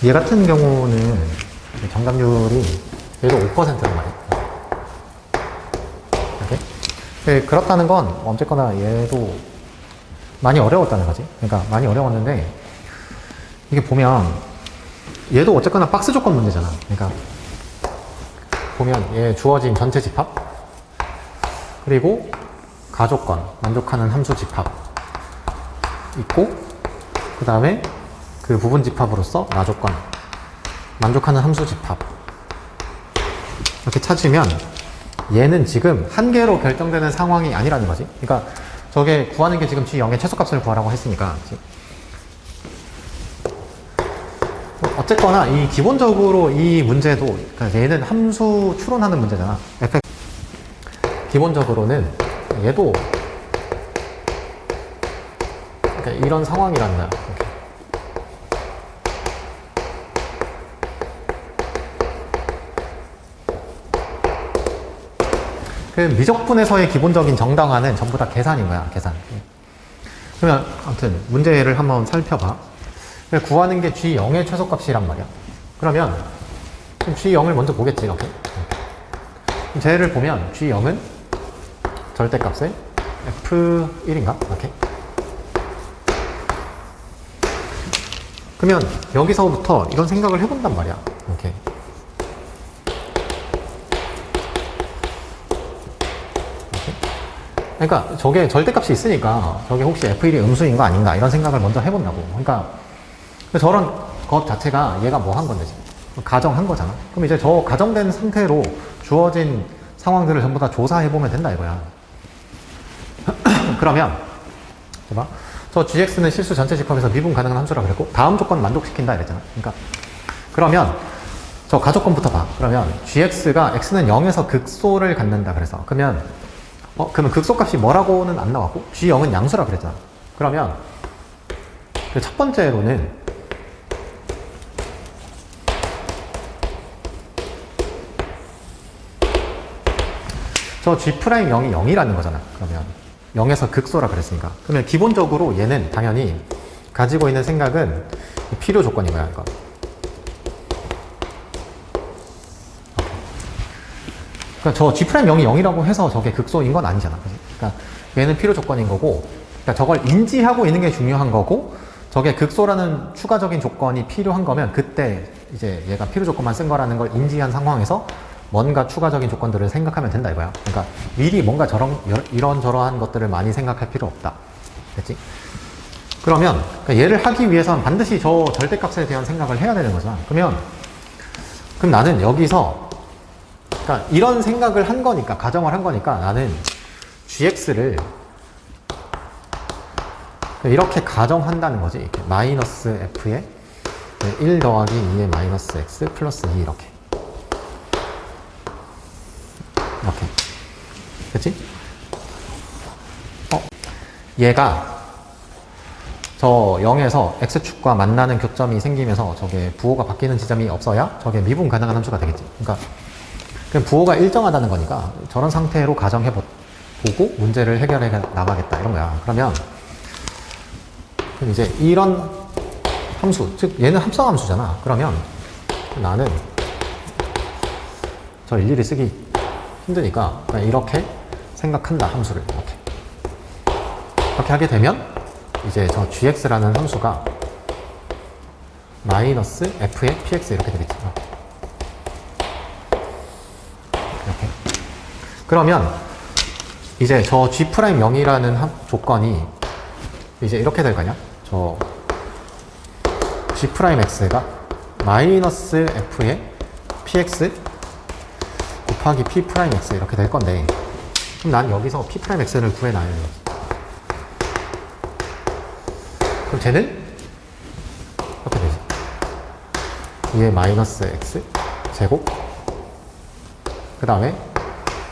얘 같은 경우는 정답률이 얘도 5%란 말이야. 이렇게? 그렇다는 건 어쨌거나 얘도 많이 어려웠다는 거지. 그러니까 많이 어려웠는데 이게 보면 얘도 어쨌거나 박스 조건 문제잖아. 그러니까 보면 얘 주어진 전체 집합 그리고 가조건 만족하는 함수 집합 있고 그 다음에 그 부분 집합으로서 나조건 만족하는 함수 집합 이렇게 찾으면 얘는 지금 한 개로 결정되는 상황이 아니라는 거지. 그러니까 저게 구하는 게 지금 G0의 최소값을 구하라고 했으니까 어쨌거나 이 기본적으로 이 문제도 그러니까 얘는 함수 추론하는 문제잖아. 기본적으로는 얘도 그러니까 이런 상황이라는 거야. 그 미적분에서의 기본적인 정당화는 전부 다 계산인 거야, 계산. 그러면 아무튼 문제를 한번 살펴봐. 구하는 게 G0의 최소값이란 말이야. 그러면 G0을 먼저 보겠지, 이렇게. 쟤를 보면 G0은 절대값의 F1인가? 이렇게. 그러면 여기서부터 이런 생각을 해본단 말이야. 이렇게. 그러니까 저게 절대값이 있으니까 저게 혹시 F1이 음수인 거 아닌가 이런 생각을 먼저 해본다고. 그러니까 저런 것 자체가 얘가 뭐 한 건데 지금 가정한 거잖아. 그럼 이제 저 가정된 상태로 주어진 상황들을 전부 다 조사해보면 된다 이거야. 그러면 봐봐. 저 gx는 실수 전체 집합에서 미분 가능한 함수라 그랬고 다음 조건 만족시킨다 이랬잖아. 그러니까 그러면 저 가조건부터 봐. 그러면 gx가 x는 0에서 극소를 갖는다 그래서 그러면 극소값이 뭐라고는 안 나왔고 G0은 양수라 그랬잖아. 그러면 그 첫 번째로는 저 G'0이 0이라는 거잖아. 그러면 0에서 극소라 그랬으니까 그러면 기본적으로 얘는 당연히 가지고 있는 생각은 필요 조건인 거야. 이거. 그러니까 저 G'0이 0이라고 해서 저게 극소인 건 아니잖아. 그러니까 얘는 필요 조건인 거고, 그러니까 저걸 인지하고 있는 게 중요한 거고, 저게 극소라는 추가적인 조건이 필요한 거면 그때 이제 얘가 필요 조건만 쓴 거라는 걸 인지한 상황에서 뭔가 추가적인 조건들을 생각하면 된다 이거야. 그러니까 미리 뭔가 이런저러한 것들을 많이 생각할 필요 없다. 됐지? 그러면 그러니까 얘를 하기 위해서는 반드시 저 절대값에 대한 생각을 해야 되는 거잖아. 그럼 나는 여기서 그러니까 이런 생각을 한 거니까, 가정을 한 거니까 나는 gx를 이렇게 가정한다는 거지. 이렇게 마이너스 f에 1 더하기 2의 마이너스 x 플러스 2 이렇게. 그치? 얘가 저 0에서 x축과 만나는 교점이 생기면서 저게 부호가 바뀌는 지점이 없어야 저게 미분 가능한 함수가 되겠지. 그러니까 부호가 일정하다는 거니까 저런 상태로 가정해보고 문제를 해결해 나가겠다 이런 거야. 그러면 이제 이런 함수, 즉 얘는 합성함수잖아. 그러면 나는 저 일일이 쓰기 힘드니까 그냥 이렇게 생각한다. 함수를 이렇게 하게 되면 이제 저 gx라는 함수가 마이너스 f의 px 이렇게 되겠지. 이렇게. 그러면 이제 저 G'0이라는 조건이 이제 이렇게 될 거냐? 저 G'x가 마이너스 F의 Px 곱하기 P'X 이렇게 될 건데 그럼 난 여기서 P'X를 구해놔야 돼요. 그럼 쟤는 이렇게 되지. 2의 마이너스 X 제곱 그 다음에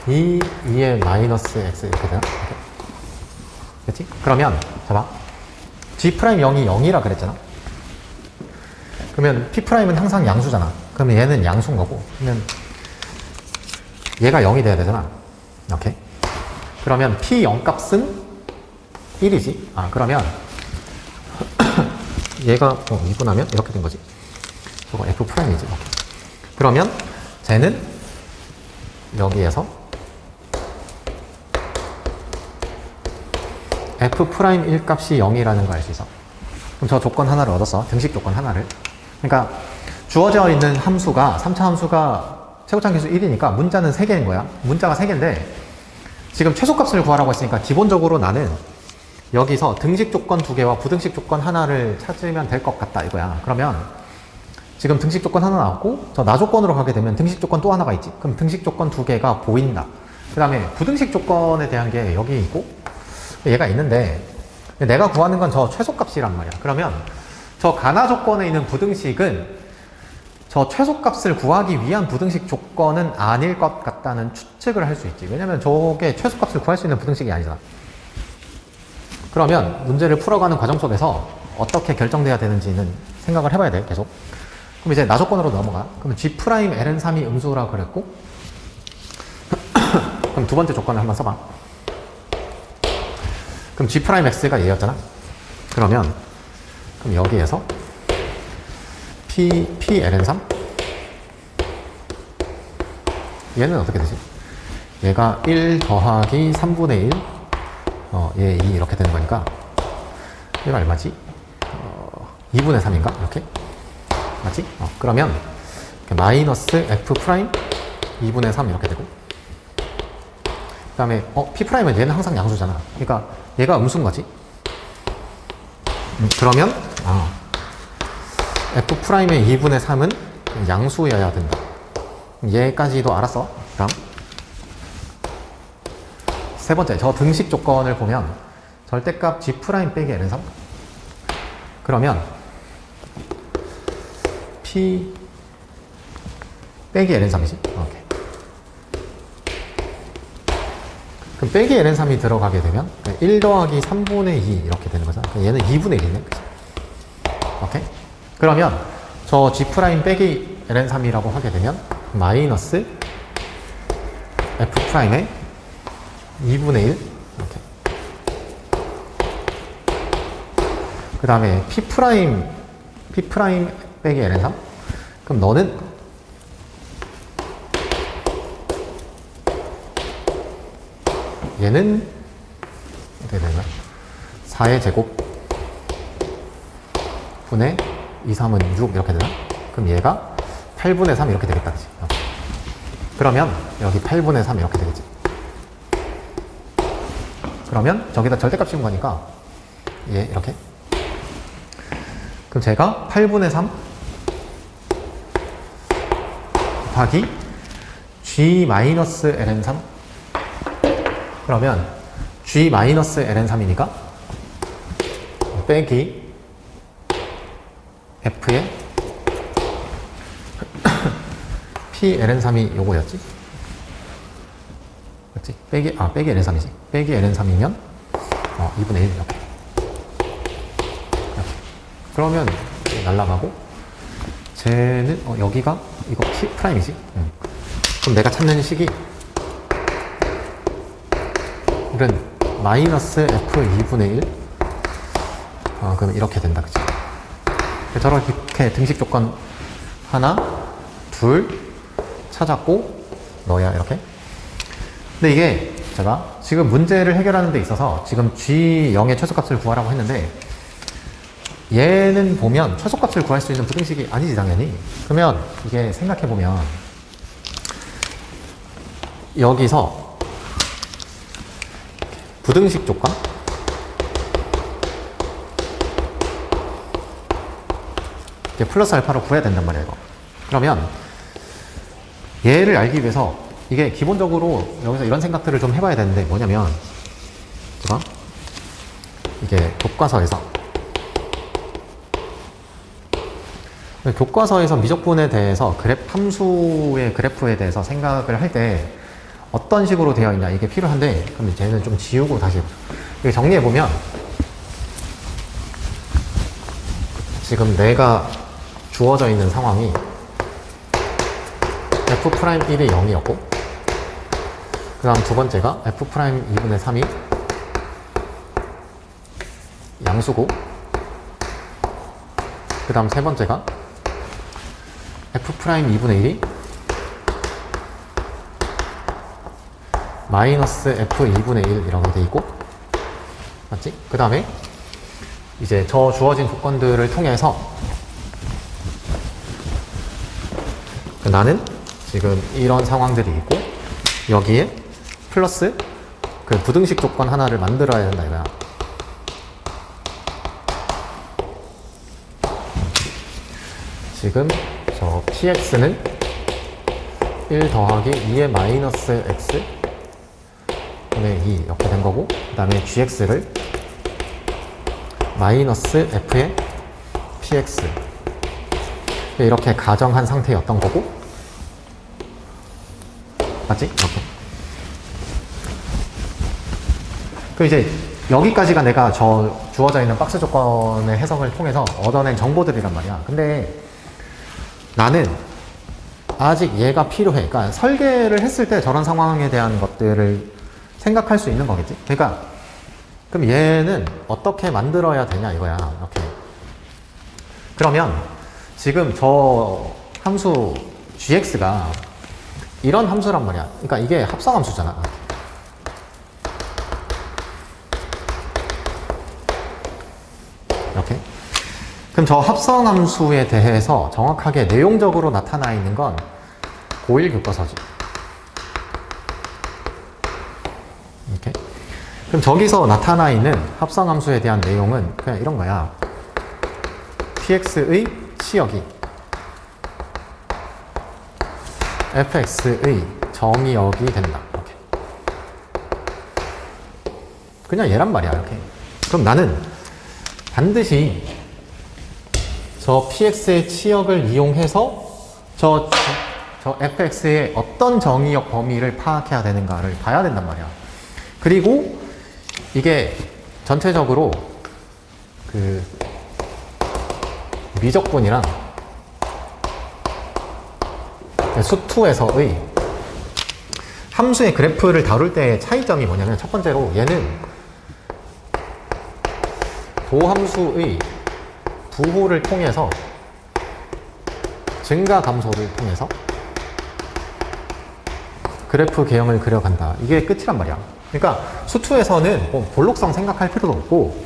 2의 마이너스 x 이렇게 되나? 이렇게. 그치? 그러면 봐봐. G'0이 0이라 그랬잖아. 그러면 P'은 항상 양수잖아. 그러면 얘는 양수인 거고 그러면 얘가 0이 돼야 되잖아. 이렇게. 그러면 P0 값은 1이지. 그러면 얘가 미분하면 이렇게 된 거지. 저거 F 프라임이지. 오케이. 그러면 쟤는 여기에서 F 프라임 1 값이 0이라는 걸 알 수 있어. 그럼 저 조건 하나를 얻었어. 등식 조건 하나를. 그러니까 주어져 있는 함수가 3차 함수가 최고차 계수 1이니까 문자는 3개인 거야. 문자가 3개인데 지금 최소값을 구하라고 했으니까 기본적으로 나는 여기서 등식 조건 2개와 부등식 조건 하나를 찾으면 될 것 같다 이거야. 그러면 지금 등식 조건 하나 나왔고 저 나조건으로 가게 되면 등식 조건 또 하나가 있지. 그럼 등식 조건 2개가 보인다. 그 다음에 부등식 조건에 대한 게 여기 있고 얘가 있는데 내가 구하는 건 저 최소값이란 말이야. 그러면 저 가나 조건에 있는 부등식은 저 최소값을 구하기 위한 부등식 조건은 아닐 것 같다는 추측을 할 수 있지. 왜냐면 저게 최소값을 구할 수 있는 부등식이 아니잖아. 그러면 문제를 풀어가는 과정 속에서 어떻게 결정돼야 되는지는 생각을 해봐야 돼, 계속. 그럼 이제 나조건으로 넘어가. 그럼 G'-LN3이 음수라고 그랬고 그럼 두 번째 조건을 한번 써봐. 그럼 G'X가 얘였잖아. 그럼 여기에서 P-LN3 얘는 어떻게 되지? 얘가 1 더하기 3분의 1 얘 2 이렇게 되는 거니까 얘가 얼마지? 2분의 3인가? 이렇게? 맞지? 그러면 마이너스 F 프라임 2분의 3 이렇게 되고 그 다음에 P 프라임은 얘는 항상 양수잖아. 그러니까 얘가 음수인 거지. 그러면 F 프라임의 2분의 3은 양수여야 된다. 얘까지도 알았어. 그럼 세 번째, 저 등식 조건을 보면 절대값 G 프라임 빼기 Ln3 그러면 P 빼기 Ln3이지. 오케이. 그럼 빼기 Ln3이 들어가게 되면 1 더하기 3분의 2 이렇게 되는 거잖아. 얘는 2분의 1이네. 그치? 오케이. 그러면 저 G 프라임 빼기 Ln3이라고 하게 되면 마이너스 F 프라임의 2분의 1 이렇게. 그 다음에 P 프라임 빼기 Ln3 그럼 너는 얘는 어떻게 되나? 4의 제곱 분의 2, 3은 6 이렇게 되나? 그럼 얘가 8분의 3 이렇게 되겠다. 그치? 그러면 여기 8분의 3 이렇게 되겠지. 그러면 저기다 절대값 씌운 거니까 얘 이렇게. 그럼 제가 8분의 3 곱하기 G-LN3 그러면 G-LN3이니까 빼기 F의 P-LN3이 요거였지? 맞지? 빼기 LN3이지. 빼기 LN3이면 2분의 1 이렇게. 그러면 날라가고 쟤는 여기가 이거 P 프라임이지. 그럼 내가 찾는 식이 이런 마이너스 F 2분의 1 그럼 이렇게 된다. 그치? 저렇게 등식 조건 하나, 둘 찾았고 넣어야 이렇게. 근데 이게 제가 지금 문제를 해결하는 데 있어서 지금 G0의 최소값을 구하라고 했는데 얘는 보면 최소값을 구할 수 있는 부등식이 아니지 당연히. 그러면 이게 생각해보면 여기서 부등식 조건 이게 플러스 알파로 구해야 된단 말이야 이거. 그러면 얘를 알기 위해서 이게 기본적으로 여기서 이런 생각들을 좀 해봐야 되는데 뭐냐면 제가 이게 교과서에서 미적분에 대해서 함수의 그래프에 대해서 생각을 할 때 어떤 식으로 되어 있냐 이게 필요한데 그럼 쟤는 좀 지우고 다시 해보자. 이게 정리해보면 지금 내가 주어져 있는 상황이 F'1이 0이었고 그 다음 두 번째가 F'2분의 3이 양수고 그 다음 세 번째가 f 프라임 2분의 1이 마이너스 f 2분의 1 이라고 돼 있고, 맞지? 그 다음에 이제 저 주어진 조건들을 통해서 나는 지금 이런 상황들이 있고, 여기에 플러스 그 부등식 조건 하나를 만들어야 된다 이거야. 지금 저 px는 1 더하기 2의 마이너스 x 분의 2 이렇게 된 거고, 그 다음에 gx를 마이너스 f의 px 이렇게 가정한 상태였던 거고, 맞지? 이렇게. 그 이제 여기까지가 내가 저 주어져 있는 박스 조건의 해석을 통해서 얻어낸 정보들이란 말이야. 근데 나는 아직 얘가 필요해. 그러니까 설계를 했을 때 저런 상황에 대한 것들을 생각할 수 있는 거겠지. 그러니까 그럼 얘는 어떻게 만들어야 되냐 이거야. 이렇게. 그러면 지금 저 함수 gx가 이런 함수란 말이야. 그러니까 이게 합성함수잖아. 이렇게. 그럼 저 합성함수에 대해서 정확하게 내용적으로 나타나 있는 건 고1 교과서지. 이렇게. 그럼 저기서 나타나 있는 합성함수에 대한 내용은 그냥 이런 거야. px의 치역이 fx의 정의역이 된다. 이렇게. 그냥 얘란 말이야. 이렇게. 그럼 나는 반드시 저 px의 치역을 이용해서 저 fx의 어떤 정의역 범위를 파악해야 되는가를 봐야 된단 말이야. 그리고 이게 전체적으로 그 미적분이랑 수투에서의 함수의 그래프를 다룰 때의 차이점이 뭐냐면, 첫 번째로 얘는 도함수의 부호를 통해서 증가 감소를 통해서 그래프 개형을 그려간다. 이게 끝이란 말이야. 그러니까 수투에서는 뭐 볼록성 생각할 필요도 없고,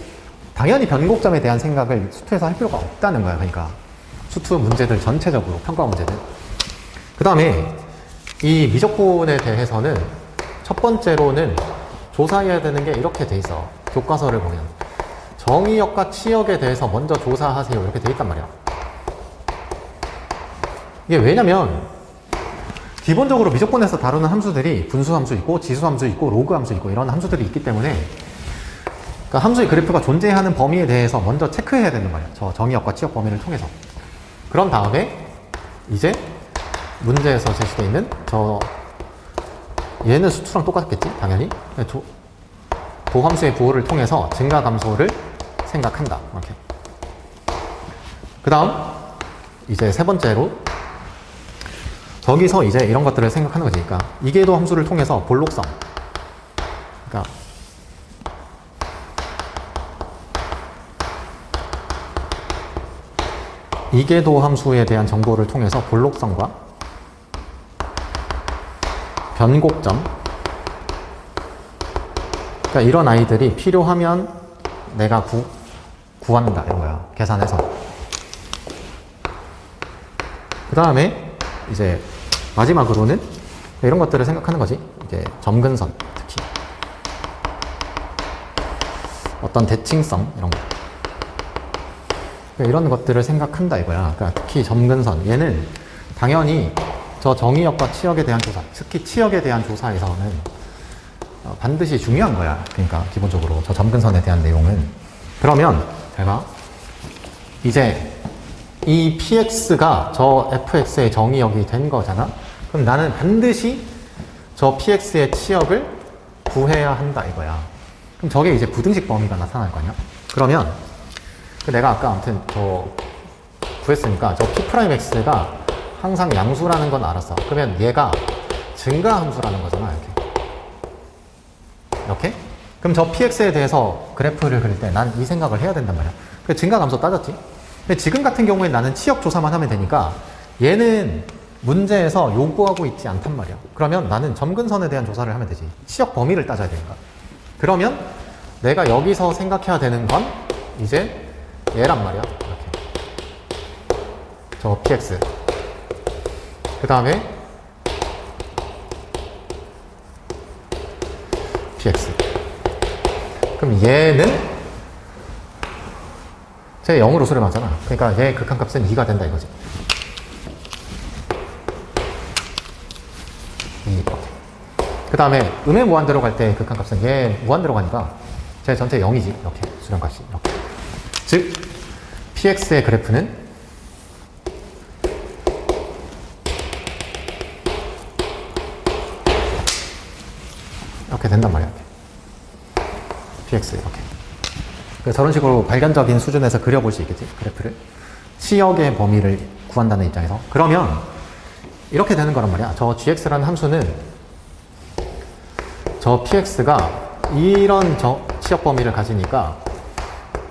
당연히 변곡점에 대한 생각을 수투에서 할 필요가 없다는 거야. 그러니까 수투 문제들 전체적으로, 평가 문제들. 그 다음에 이 미적분에 대해서는 첫 번째로는 조사해야 되는 게 이렇게 돼 있어. 교과서를 보면 정의역과 치역에 대해서 먼저 조사하세요 이렇게 돼 있단 말이야. 이게 왜냐면 기본적으로 미적분에서 다루는 함수들이 분수함수 있고 지수함수 있고 로그함수 있고 이런 함수들이 있기 때문에, 그러니까 함수의 그래프가 존재하는 범위에 대해서 먼저 체크해야 되는 말이야. 저 정의역과 치역 범위를 통해서. 그런 다음에 이제 문제에서 제시되어 있는 얘는 수투랑 똑같겠지 당연히. 도함수의 부호를 통해서 증가 감소를 생각한다. 이렇게. 그 다음 이제 세 번째로 저기서 이제 이런 것들을 생각하는 거지. 그러니까 이계도 함수를 통해서 볼록성, 그러니까 이계도 함수에 대한 정보를 통해서 볼록성과 변곡점, 그러니까 이런 아이들이 필요하면 내가 구한다 이런 거야. 계산해서. 그 다음에 이제 마지막으로는 이런 것들을 생각하는 거지. 이제 점근선, 특히 어떤 대칭성 이런 거, 그러니까 이런 것들을 생각한다 이거야. 그러니까 특히 점근선, 얘는 당연히 저 정의역과 치역에 대한 조사, 특히 치역에 대한 조사에서는 반드시 중요한 거야. 그러니까 기본적으로 저 점근선에 대한 내용은. 그러면 잘 봐. 이제 이 px가 저 fx의 정의역이 된 거잖아. 그럼 나는 반드시 저 px의 치역을 구해야 한다 이거야. 그럼 저게 이제 부등식 범위가 나타날 거 아니야. 그러면 내가 아까 아무튼 저 구했으니까 저 p'x가 항상 양수라는 건 알았어. 그러면 얘가 증가함수라는 거잖아. 이렇게. 그럼 저 px에 대해서 그래프를 그릴 때 난 이 생각을 해야 된단 말이야. 증가감소 따졌지. 근데 지금 같은 경우에 나는 치역 조사만 하면 되니까 얘는 문제에서 요구하고 있지 않단 말이야. 그러면 나는 점근선에 대한 조사를 하면 되지. 치역 범위를 따져야 되니까. 그러면 내가 여기서 생각해야 되는 건 이제 얘란 말이야. 이렇게. 저 px. 그 다음에 px. 그럼 얘는 제 0으로 수렴하잖아. 그러니까 얘 극한값은 2가 된다 이거지. 2. 그 다음에 음의 무한대로 갈 때 극한값은 얘 무한대로 가니까 제 전체 0이지. 이렇게 수렴값이 이렇게. 즉 px의 그래프는 이렇게 된단 말이야. px 이렇게. 저런 식으로 발견적인 수준에서 그려볼 수 있겠지, 그래프를. 치역의 범위를 구한다는 입장에서. 그러면 이렇게 되는 거란 말이야. 저 gx라는 함수는 저 px가 이런 치역 범위를 가지니까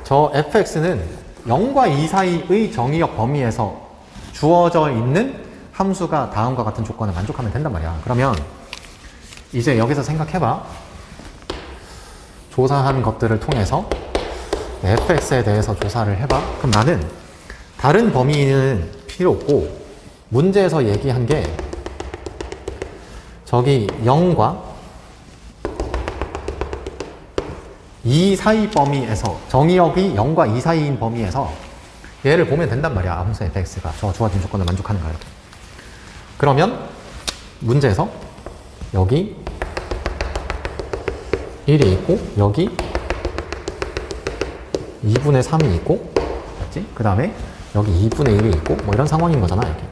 저 fx는 0과 2 사이의 정의역 범위에서 주어져 있는 함수가 다음과 같은 조건을 만족하면 된단 말이야. 그러면 이제 여기서 생각해봐. 조사한 것들을 통해서 fx에 대해서 조사를 해봐. 그럼 나는 다른 범위는 필요 없고 문제에서 얘기한 게 저기 0과 2 사이 범위에서 정의역이 0과 2 사이인 범위에서 얘를 보면 된단 말이야. 함수 fx가 저 주어진 조건을 만족하는 거야. 이렇게. 그러면 문제에서 여기 1이 있고 여기 2분의 3이 있고, 맞지? 그 다음에 여기 2분의 1이 있고, 뭐 이런 상황인 거잖아, 이렇게.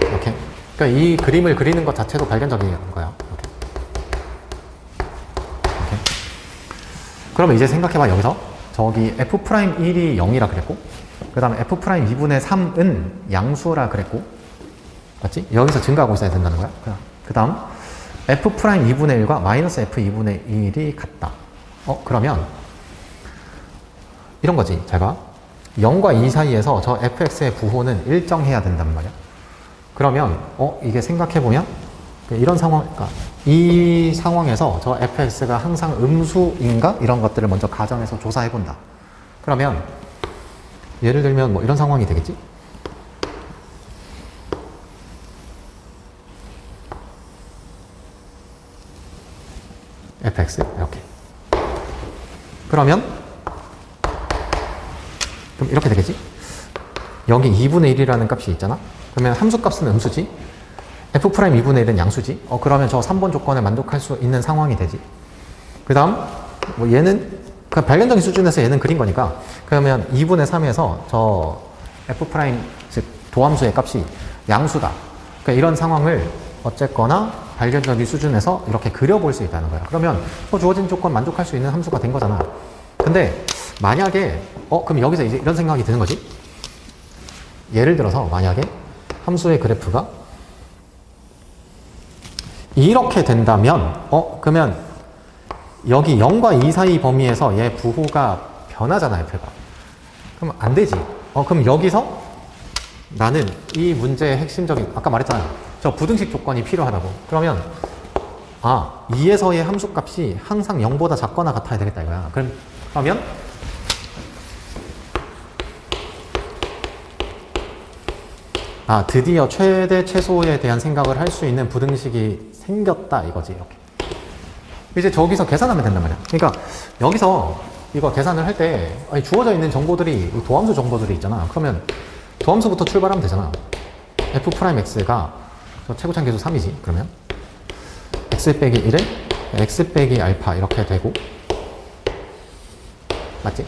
이렇게. 그러니까 이 그림을 그리는 것 자체도 발견적인 거야. 이렇게. 이렇게. 그러면 이제 생각해봐, 여기서. 저기 F'1이 0이라 그랬고, 그 다음에 F'2분의 3은 양수라 그랬고, 맞지? 여기서 증가하고 있어야 된다는 거야. 그 다음, F'2분의 1과 마이너스 F2분의 1이 같다. 그러면, 이런 거지. 잘 봐. 0과 2 사이에서 저 fx의 부호는 일정해야 된단 말이야. 그러면 이게 생각해보면 이런 상황, 그러니까 이 상황에서 저 fx가 항상 음수인가? 이런 것들을 먼저 가정해서 조사해본다. 그러면 예를 들면 뭐 이런 상황이 되겠지? fx 이렇게. 그러면 그럼 이렇게 되겠지? 여기 2분의 1이라는 값이 있잖아? 그러면 함수값은 음수지? F'2분의 1은 양수지? 그러면 저 3번 조건을 만족할 수 있는 상황이 되지. 그 다음, 뭐 얘는, 그 발견적인 수준에서 얘는 그린 거니까, 그러면 2분의 3에서 저 F', 즉, 도함수의 값이 양수다. 그러니까 이런 상황을 어쨌거나 발견적인 수준에서 이렇게 그려볼 수 있다는 거야. 그러면 주어진 조건 만족할 수 있는 함수가 된 거잖아. 근데, 만약에 그럼 여기서 이제 이런 생각이 드는 거지. 예를 들어서 만약에 함수의 그래프가 이렇게 된다면 그러면 여기 0과 2 사이 범위에서 얘 부호가 변하잖아요, f가. 그럼 안 되지. 그럼 여기서 나는 이 문제의 핵심적인, 아까 말했잖아요. 저 부등식 조건이 필요하다고. 그러면 2에서의 함수값이 항상 0보다 작거나 같아야 되겠다 이거야. 그러면 드디어 최대 최소에 대한 생각을 할 수 있는 부등식이 생겼다 이거지. 이렇게. 이제 저기서 계산하면 된단 말이야. 그러니까 여기서 이거 계산을 할 때 주어져 있는 정보들이 도함수 정보들이 있잖아. 그러면 도함수부터 출발하면 되잖아. f'x가 저 최고차항 계수 3이지. 그러면 x 빼기 1은 x 빼기 알파 이렇게 되고, 맞지?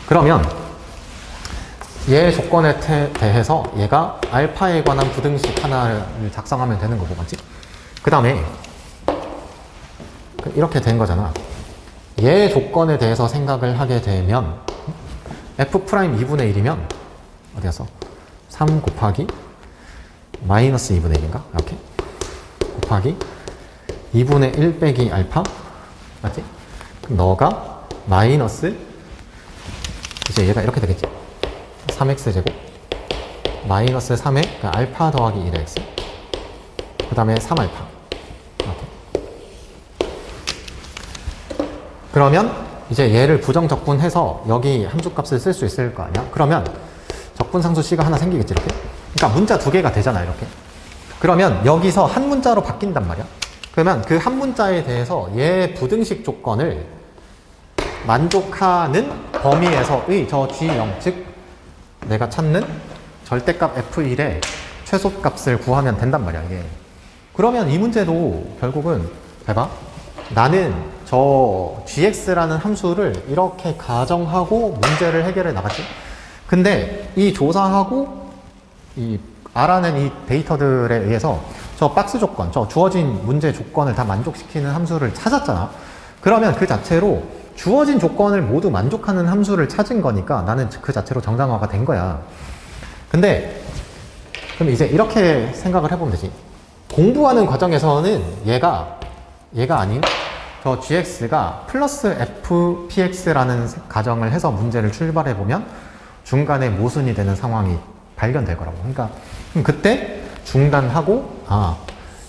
그러면 얘 조건에 대해서 얘가 알파에 관한 부등식 하나를 작성하면 되는 거고, 맞지? 그 다음에 이렇게 된 거잖아. 얘 조건에 대해서 생각을 하게 되면 F'2분의 1이면 어디 갔어? 3 곱하기 마이너스 2분의 1인가? 이렇게 곱하기 2분의 1 빼기 알파, 맞지? 그럼 너가 마이너스, 이제 얘가 이렇게 되겠지? 3x제곱 마이너스 3의 그 알파 더하기 1의 x 그 다음에 3알파 이렇게. 그러면 이제 얘를 부정적분해서 여기 함수값을 쓸 수 있을 거 아니야? 그러면 적분상수 C가 하나 생기겠지 이렇게. 그러니까 문자 두 개가 되잖아 이렇게. 그러면 여기서 한 문자로 바뀐단 말이야. 그러면 그 한 문자에 대해서 얘 부등식 조건을 만족하는 범위에서의 저 G0, 즉 내가 찾는 절대값 F1의 최소값을 구하면 된단 말이야 이게. 그러면 이 문제도 결국은 봐봐, 나는 저 gx라는 함수를 이렇게 가정하고 문제를 해결해 나갔지. 근데 이 조사하고 이 알아낸 이 데이터들에 의해서 저 박스 조건, 저 주어진 문제 조건을 다 만족시키는 함수를 찾았잖아. 그러면 그 자체로 주어진 조건을 모두 만족하는 함수를 찾은 거니까 나는 그 자체로 정상화가 된 거야. 근데 그럼 이제 이렇게 생각을 해보면 되지. 공부하는 과정에서는 얘가 아닌 저 gx가 플러스 fpx라는 가정을 해서 문제를 출발해보면 중간에 모순이 되는 상황이 발견될 거라고. 그러니까 그때 중단하고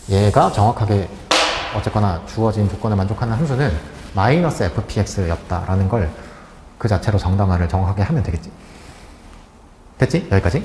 얘가 정확하게 어쨌거나 주어진 조건을 만족하는 함수는 마이너스 fpx였다라는 걸 그 자체로 정당화를 정확하게 하면 되겠지. 됐지? 여기까지?